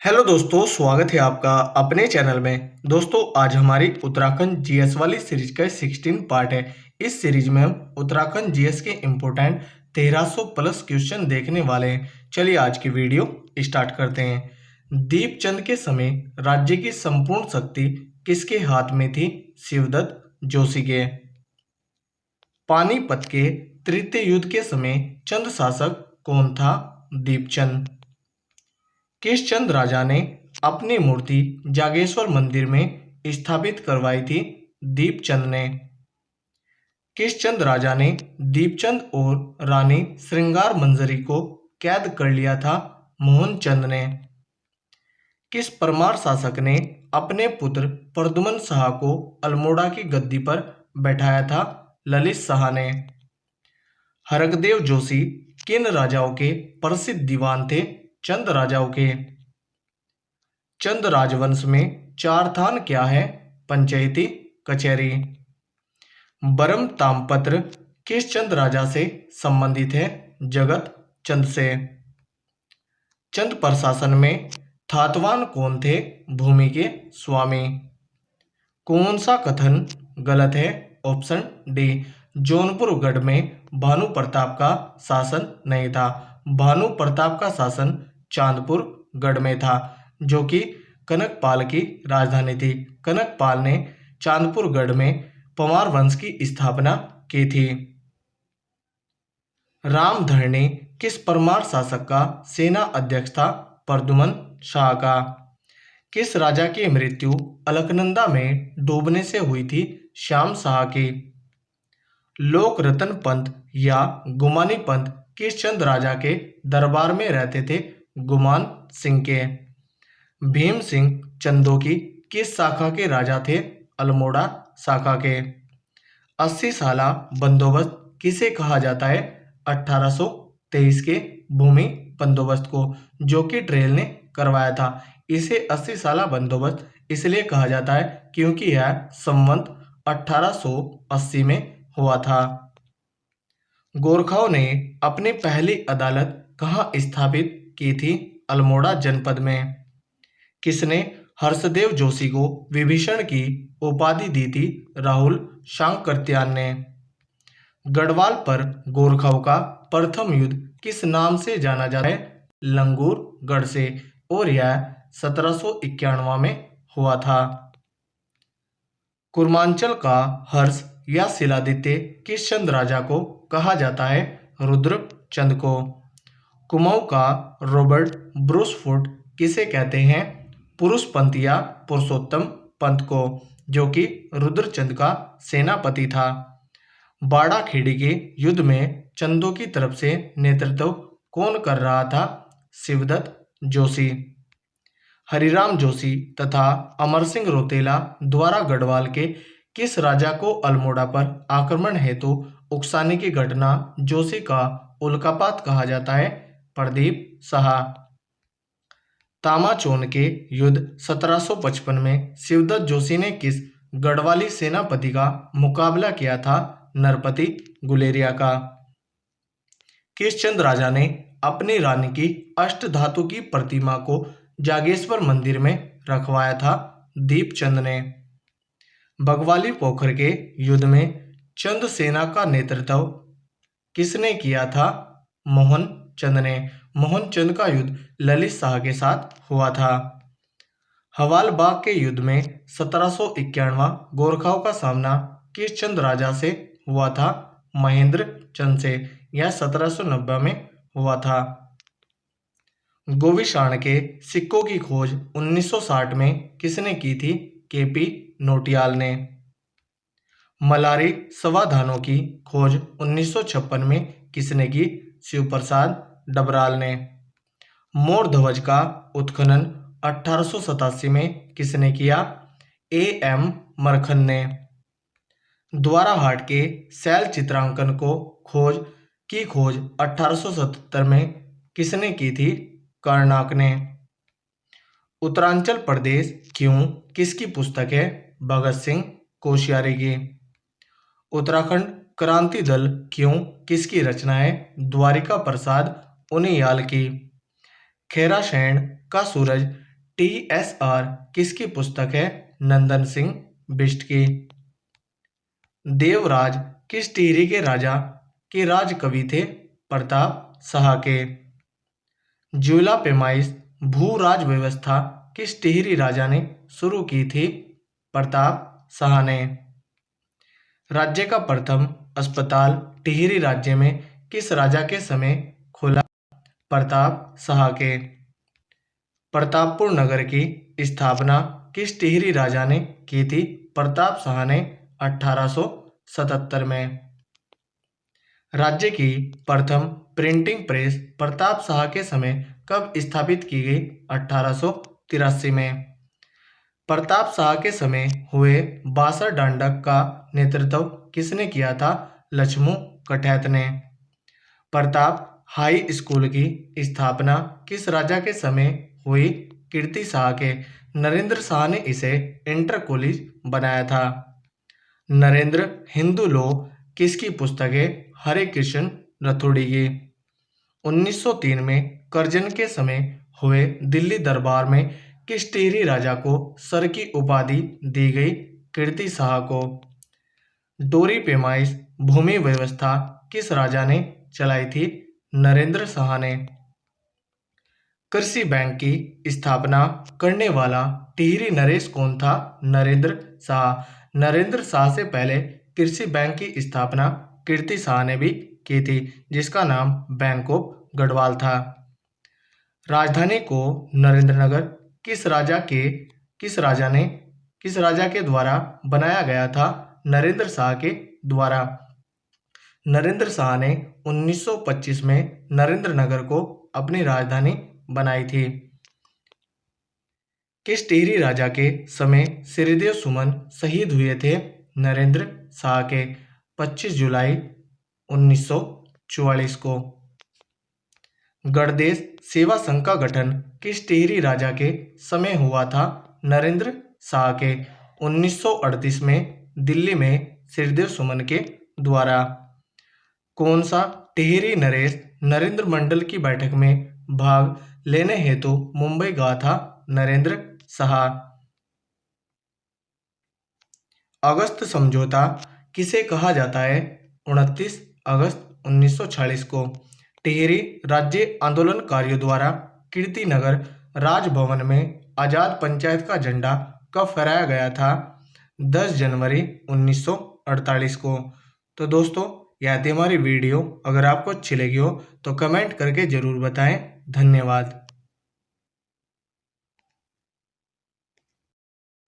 Hello दोस्तों, स्वागत है आपका अपने चैनल में। दोस्तों, आज हमारी उत्तराखंड जीएस वाली सीरीज का 16 पार्ट है। इस सीरीज में हम उत्तराखंड जीएस के इम्पोर्टेंट 1300 प्लस क्वेश्चन देखने वाले हैं। चलिए आज की वीडियो स्टार्ट करते हैं। दीपचंद के समय राज्य की संपूर्ण शक्ति किसके हाथ में थी? शिवदत्त जोशी के। पानीपत के तृतीय युद्ध के समय चंद शासक कौन था? दीपचंद। किस चंद राजा ने अपनी मूर्ति जागेश्वर मंदिर में स्थापित करवाई थी? दीपचंद ने। किस चंद राजा ने दीपचंद और रानी श्रृंगार मंजरी को कैद कर लिया था? मोहनचंद ने। किस परमार शासक ने अपने पुत्र प्रद्युमन शाह को अल्मोड़ा की गद्दी पर बैठाया था? ललित शाह ने। हरकदेव जोशी किन राजाओं के प्रसिद्ध दीवान थे? चंद राजाओं के। चंद राजवंश में चार थान क्या है? पंचायती कचहरी। बरम तामपत्र किस चंद राजा से संबंधित है? जगत चंद से। चंद प्रशासन में थातवान कौन थे? भूमि के स्वामी। कौन सा कथन गलत है? Option D. जौनपुर गढ़ में भानु प्रताप का शासन नहीं था। भानु प्रताप का शासन चांदपुर गढ़ में था, जो कि कनकपाल की राजधानी थी। कनकपाल ने चांदपुर गढ़ में पंवार वंश की स्थापना की थी। रामधरणी किस परमार शासक का सेना अध्यक्ष था? प्रद्युमन शाह का। किस राजा की मृत्यु अलकनंदा में डूबने से हुई थी? श्याम शाह की। लोक रतन पंत या गुमानी पंत किस चंद राजा के दरबार में रहते थे? गुमान सिंह के। भीम सिंह चंदों की किस शाखा के राजा थे? अल्मोड़ा शाखा के। 80 साला बंदोबस्त किसे कहा जाता है? 1823 के भूमि बंदोबस्त को, जो कि ट्रेल ने करवाया था। इसे 80 साला बंदोबस्त इसलिए कहा जाता है क्योंकि यह संवत 1880 में हुआ था। गोरखाओं ने अपनी पहली अदालत कहाँ स्थापित की थी? अल्मोड़ा जनपद में। किसने हर्षदेव जोशी को विभीषण की उपाधि दी थी? राहुल शांकरत्यान ने। गढ़वाल पर गोरखाओं का प्रथम युद्ध किस नाम से जाना जाता है? लंगूरगढ़ से, और यह 1791 में हुआ था। कुर्मांचल का हर्ष या शिलादित्य किस चंद राजा को कहा जाता है? रुद्रचंद को। कुमाऊं का रॉबर्ट ब्रूस फुट किसे कहते हैं? पुरुष पंत या पुरुषोत्तम पंत को, जो कि रुद्रचंद का सेनापति था। बाड़ा खेड़ी के युद्ध में चंदों की तरफ से नेतृत्व कौन कर रहा था? शिवदत्त जोशी। हरिराम जोशी तथा अमर सिंह रौतेला द्वारा गढ़वाल के किस राजा को अल्मोड़ा पर आक्रमण हेतु उकसाने की घटना जोशी का उल्कापात कहा जाता है? प्रदीप शाह। तामाचोन के युद्ध 1755 में शिवदत्त जोशी ने किस गढ़वाली सेनापति का मुकाबला किया था? नरपति गुलेरिया का। किस चंद राजा ने अपनी रानी की अष्टधातु की प्रतिमा को जागेश्वर मंदिर में रखवाया था? दीपचंद ने। बगवाली पोखर के युद्ध में चंद सेना का नेतृत्व किसने किया था? मोहनचंद ने। मोहनचंद का युद्ध ललित शाह के साथ हुआ था। हवालबाग के युद्ध में 1791 गोरखाओं का सामना किस चंद राजा से हुआ था? महेंद्र चंद से। यह 1790 में हुआ था। गोविशाण के सिक्कों की खोज 1960 में किसने की थी? केपी नोटियाल ने। मलारी समाधानों की खोज 1956 में किसने की? शिवप्रसाद डबराल ने। मोर ध्वज का उत्खनन 1887 में किसने किया? A.M. मरखन ने। द्वाराहाट के शैल चित्रांकन खोज 1877 में किसने की थी? कर्नाक ने। उत्तरांचल प्रदेश क्यों किसकी पुस्तक है? भगत सिंह कोश्यारी की। उत्तराखंड क्रांति दल क्यों किसकी रचना है? द्वारिका प्रसाद उनियाल की। खैरासैंण का सूरज TSR किसकी पुस्तक है? नंदन सिंह बिष्ट की। देवराज किस टिहरी के राजा के राज कवि थे? प्रताप शाह के। ज्यूला पैमाइश भू राज व्यवस्था किस टिहरी राजा ने शुरू की थी? प्रताप शाह ने। राज्य का प्रथम अस्पताल टिहरी राज्य में किस राजा के समय खुला? प्रताप शाह के। प्रतापपुर नगर की स्थापना किस टिहरी राजा ने की थी? प्रताप शाह ने 1877 में। राज्य की प्रथम प्रिंटिंग प्रेस प्रताप शाह के समय कब स्थापित की गई? 1883 में। प्रताप शाह के समय हुए बासर डांडक का नेतृत्व किसने किया था? लछमू कठैत ने। प्रताप हाई स्कूल की स्थापना किस राजा के समय हुई? कीर्ति शाह के। नरेंद्र शाह ने इसे इंटर कॉलेज बनाया था। नरेंद्र हिंदू लॉ किसकी पुस्तक है? हरे कृष्ण रथोड़ी की। 1903 में करजन के समय हुए दिल्ली दरबार में किस टिहरी राजा को सर की उपाधि दी गई? कीर्ति शाह को। डोरी पैमाइश भूमि व्यवस्था किस राजा ने चलाई थी? नरेंद्र शाह ने। कृषि बैंक की स्थापना करने वाला टिहरी नरेश कौन था? नरेंद्र शाह। नरेंद्र शाह से पहले कृषि बैंक की स्थापना कीर्ति शाह ने भी की थी, जिसका नाम बैंक ऑफ गढ़वाल था। राजधानी को नरेंद्रनगर किस राजा के द्वारा बनाया गया था? नरेंद्र शाह के द्वारा। नरेंद्र शाह ने 1925 में नरेंद्रनगर को अपनी राजधानी बनाई थी। किस टिहरी राजा के समय श्रीदेव सुमन शहीद हुए थे? नरेंद्र शाह के। 25 जुलाई 1944 को। गणदेश सेवा संघ का गठन किस टिहरी राजा के समय हुआ था? नरेंद्र शाह के। 1938 में दिल्ली में श्रीदेव सुमन के द्वारा। कौन सा टिहरी नरेश नरेंद्र मंडल की बैठक में भाग लेने हेतु मुंबई गया था? नरेंद्र शाह। अगस्त समझौता किसे कहा जाता है? 29 अगस्त 1946 को। टिहरी राज्य आंदोलनकारियों द्वारा कीर्तिनगर राजभवन में आजाद पंचायत का झंडा कब फहराया गया था? 10 जनवरी 1948 को। तो दोस्तों, यह थी हमारी वीडियो। अगर आपको अच्छी लगी हो तो कमेंट करके ज़रूर बताएं। धन्यवाद।